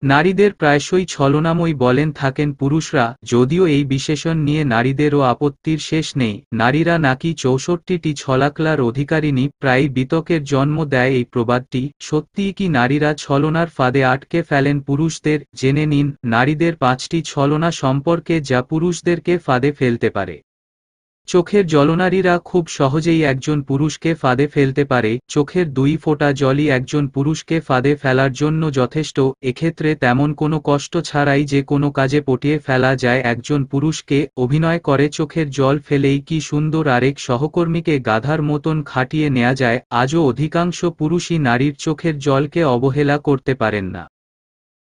নারীদের প্রায়শই ছলনাময়ী বলেন থাকেন পুরুষরা, যদিও এই বিশেষণ নিয়ে নারীদেরও আপত্তির শেষ নেই। নারীরা নাকি ৬৪টি ছলাকলার অধিকারিণী, প্রায়ই বিতর্কের জন্ম দেয় এই প্রবাদটি। সত্যিই কি নারীরা ছলনার ফাঁদে আটকে ফেলেন পুরুষদের? জেনে নিন নারীদের ৫টি ছলনা সম্পর্কে যা পুরুষদেরকে ফাঁদে ফেলতে পারে। চোখের জলনারীরা খুব সহজেই একজন পুরুষকে ফাঁদে ফেলতে পারে। চোখের ২ ফোঁটা জলই একজন পুরুষকে ফাঁদে ফেলার জন্য যথেষ্ট। এক্ষেত্রে তেমন কোনো কষ্ট ছাড়াই যে কোনো কাজে পটিয়ে ফেলা যায় একজন পুরুষকে। অভিনয় করে চোখের জল ফেলেই কি সুন্দর আরেক সহকর্মীকে গাধার মতন খাটিয়ে নেয়া যায়। আজও অধিকাংশ পুরুষই নারীর চোখের জলকে অবহেলা করতে পারেন না।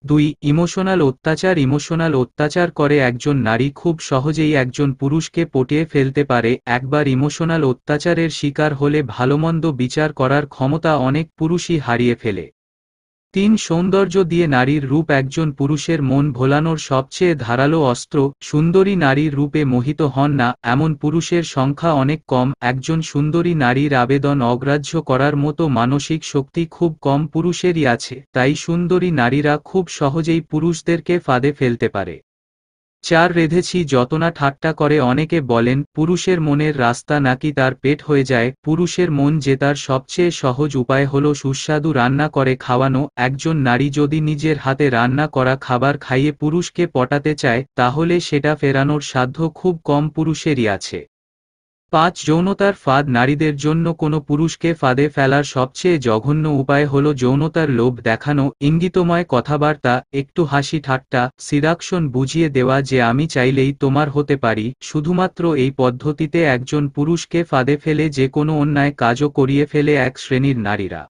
২. ইমোশনাল অত্যাচার। ইমোশনাল অত্যাচার করে একজন নারী খুব সহজেই একজন পুরুষকে পটিয়ে ফেলতে পারে। একবার ইমোশনাল অত্যাচারের শিকার হলে ভালোমন্দ বিচার করার ক্ষমতা অনেক পুরুষই হারিয়ে ফেলে। ৩. সৌন্দর্য দিয়ে নারীর রূপ। একজন পুরুষের মন ভোলানোর সবচেয়ে ধারালো অস্ত্র। সুন্দরী নারীর রূপে মোহিত হন না এমন পুরুষের সংখ্যা অনেক কম। একজন সুন্দরী নারীর আবেদন অগ্রাহ্য করার মতো মানসিক শক্তি খুব কম পুরুষেরই আছে। তাই সুন্দরী নারীরা খুব সহজেই পুরুষদেরকে ফাঁদে ফেলতে পারে। ৪. রেধেছি যতনা ঠাট্টা করে অনেকে বলেন পুরুষের মনের রাস্তা নাকি তার পেট হয়ে যায়। পুরুষের মন জেতার সবচেয়ে সহজ উপায় হলো সুস্বাদু রান্না করে খাওয়ানো। একজন নারী যদি নিজের হাতে রান্না করা খাবার খাইয়ে পুরুষকে পটাতে চায়, তাহলে সেটা ফেরানোর সাধ্য খুব কম পুরুষেরই আছে। ৫. যৌনতার ফাঁদ। নারীদের জন্য কোনো পুরুষকে ফাঁদে ফেলার সবচেয়ে জঘন্য উপায় হলো যৌনতার লোভ দেখানো। ইঙ্গিতময় কথাবার্তা, একটু হাসি ঠাট্টা, সিরাকশন বুঝিয়ে দেওয়া যে আমি চাইলেই তোমার হতে পারি। শুধুমাত্র এই পদ্ধতিতে একজন পুরুষকে ফাঁদে ফেলে যে কোনো অন্যায় কাজও করিয়ে ফেলে এক শ্রেণীর নারীরা।